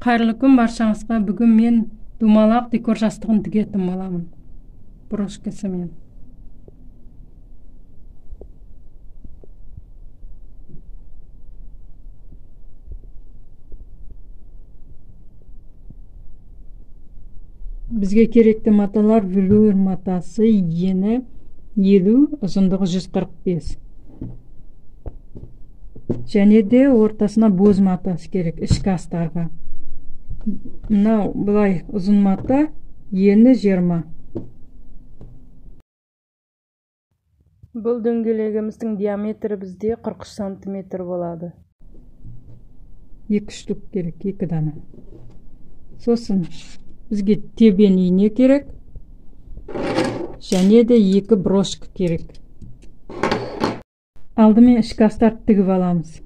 Қайырлы күн баршаңызға. Бүгін мен думалақ декор жастығын тігетін боламын. Брошкасымен. Бізге керекті маталар: велюр матасы, ені 50, ұзындығы 145. Және де ортасына боз матасы керек, ішкі астарға. Мынау бұлай ұзын мата, ені 20. Бұл дөңгелегіміздің диаметрі бізде 43 сантиметр болады. 2 штук керек, 2 дана. Сосын бізге тебен ине керек, және де 2 брошка керек. Алдымен ішкі астарды тігіп аламыз.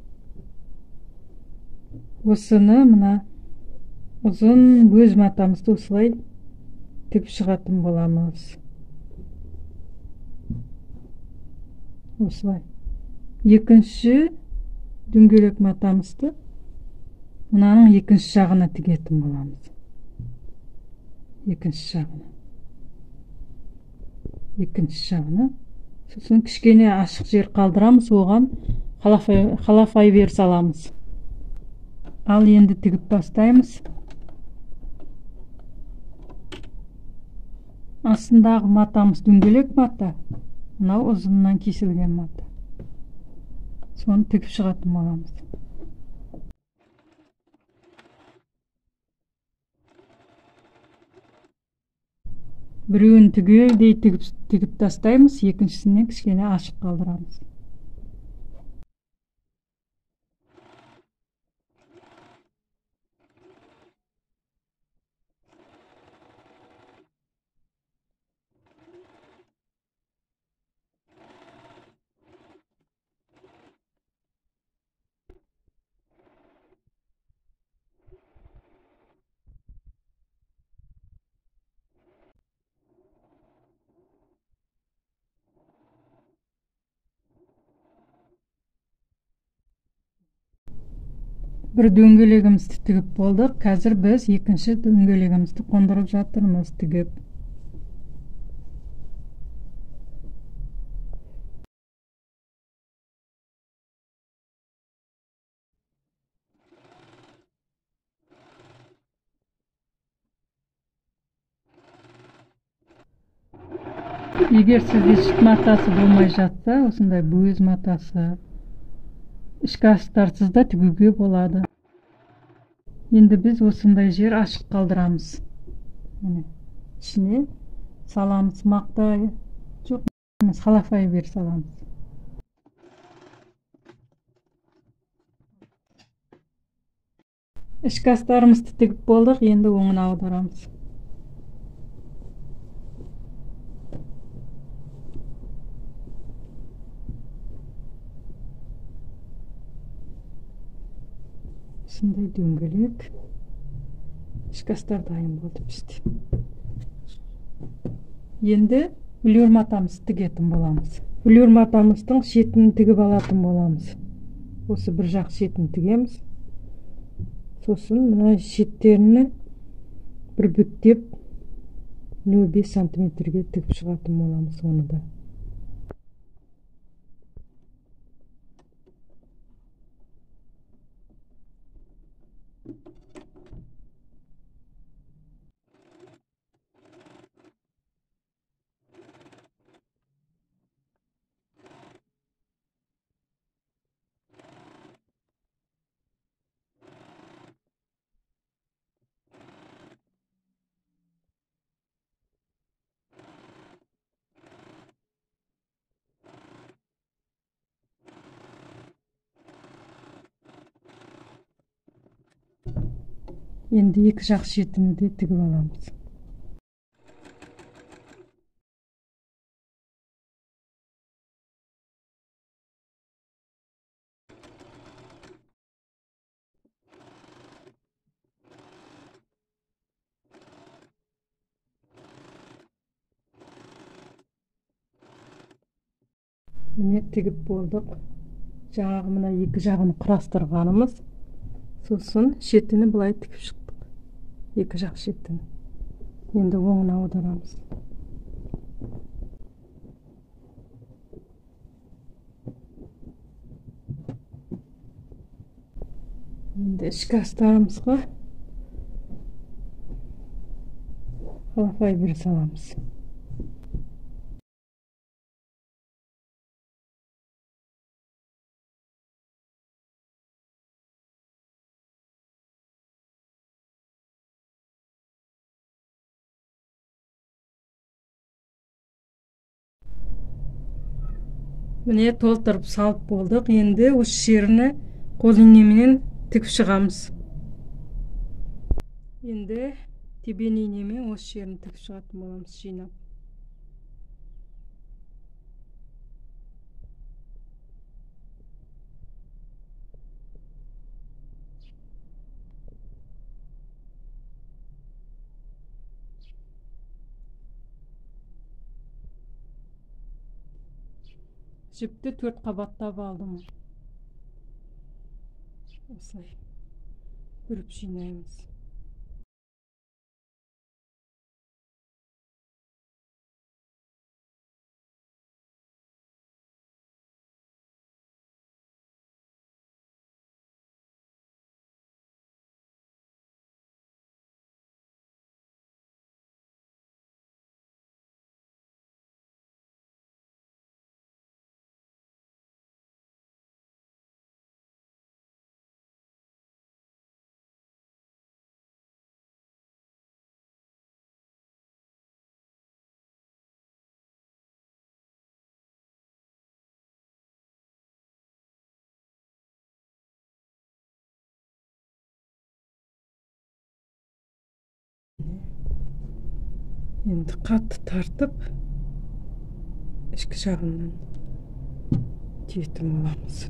Осыны мына ұзын өз матамызды осылай тігіп шығатын боламыз. Осылай. Екінші дөңгелек матамызды мынаның екінші жағына тігетін боламыз. Екінші жағына. Сосын кішкене ашық жер қалдырамыз, оған қалафай бер саламыз. Ал енді тігіп бастаймыз. Астындағы матамыз дөңгелек мата, мынау ұзыннан кесілген мата. Соны тігіп шығатын боламыз. Біреуін түгелдей тігіп тастаймыз, екіншісіне кішкене ашық қалдырамыз. Бір дөңгелегімізді тігіп болдық. Қазір біз екінші дөңгелегімізді қондырып жатырмыз тігіп. Егер сізде шыт матасы болмай жатса, осындай бөз матасы, ішкі астарсыз да тігуге болады. Енді біз осындай жер ашық қалдырамыз. Ішіне саламыз мақта, жоқ, қалафай бер саламыз. Ішкі астарымызды тігіп болдық, енді оңын аударамыз. Осындай дөңгелек ішкі астар дайын болды бізде. Енді велюр матамызды тігетін боламыз. Велюр матамыздың шетін тігіп алатын боламыз. Осы бір жақ шетін тігеміз. Сосын мына шеттеріні бір бүктеп 0,5 сантиметрге тігіп шығатын боламыз оны да. Енді екі жақ шетini де тігіп аламыз. Міне тігіп болдық. Жаңағы мына екі жағын құрастырғанымыз. Сосын шетini былай тігіп шықтық. екі жақ шетін. Енді оңына аударамыз. Енді ішкі астарымызға холофайбер саламыз. Міне толтырып салып болдық. Енді осы жеріне қол инеменен тігіп шығамыз. Енді тебен инемен осы жерін тігіп шығатын боламыз жинап. Жіпті 4 қабаттап алдым. Осылай бүріп жинаймыз. Енді қатты тартып, ішкі жағынан түйетін боламыз.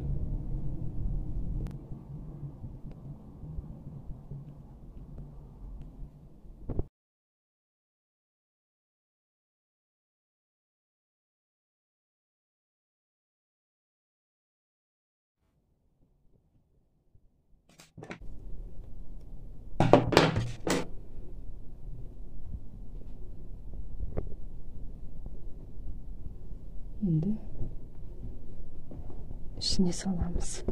Енді ішіне саламыз.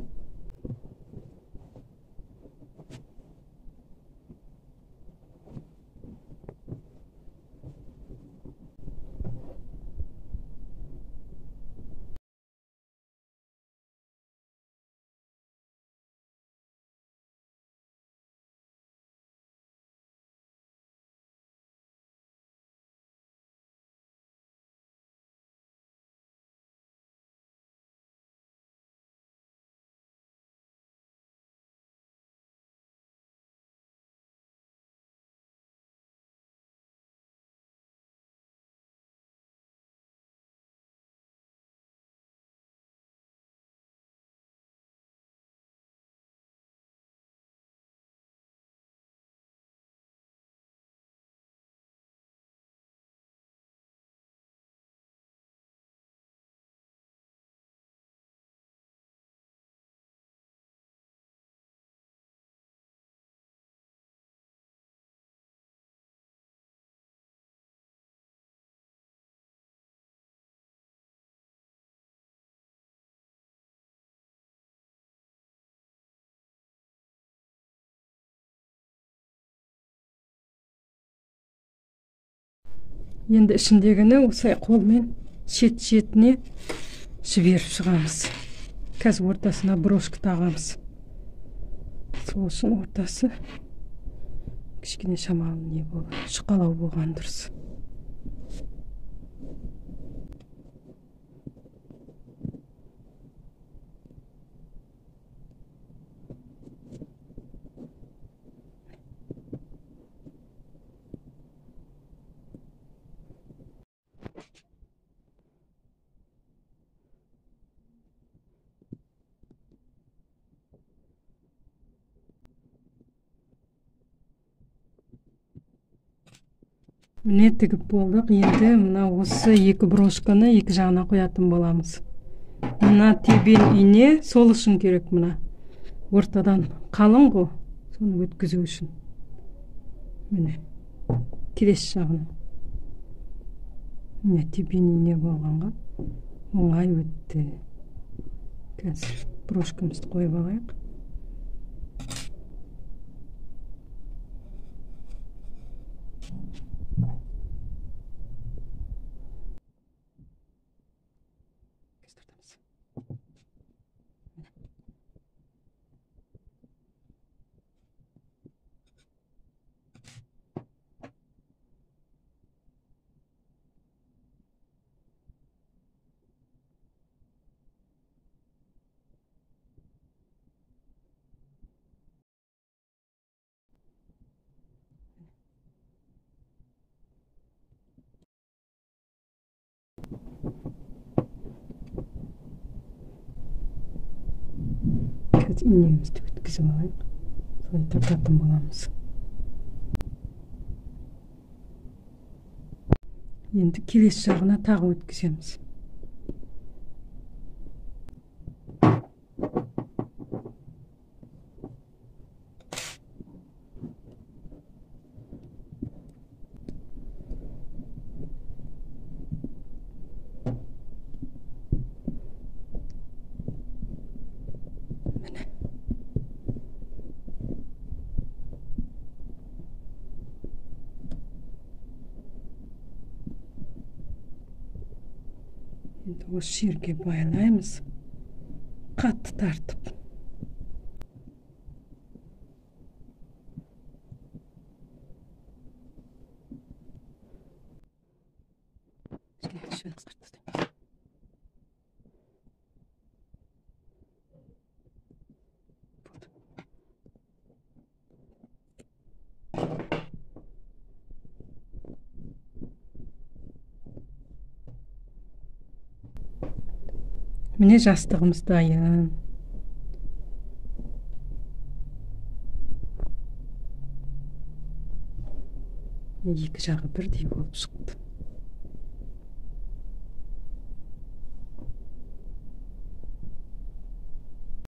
Енді ішіндегіні осылай қолмен шет-шетіне жіберіп шығамыз. Қазір ортасына брошка тағамыз. Сол үшін ортасы кішкене шамалы не болды, шұқалау болған дұрыс. Міне тігіп болдық. Енді мына осы екі брошканы екі жағына қоятын боламыз. Мына тебен ине сол үшін керек, мына ортадан қалың ғой, соны өткізу үшін. Міне келесі жағына. Міне тепен ине болғанға оңай өтті. Қазір брошкамызды қойып алайық. Қазір инемізді өткізіп алайық. Солай тартатын боламыз. Енді келесі жағына тағы өткіземіз. Енді осы жерге байлаймыз, қатты тартып. Міне жастығымыз дайын. Екі жағы бірдей болып шықты.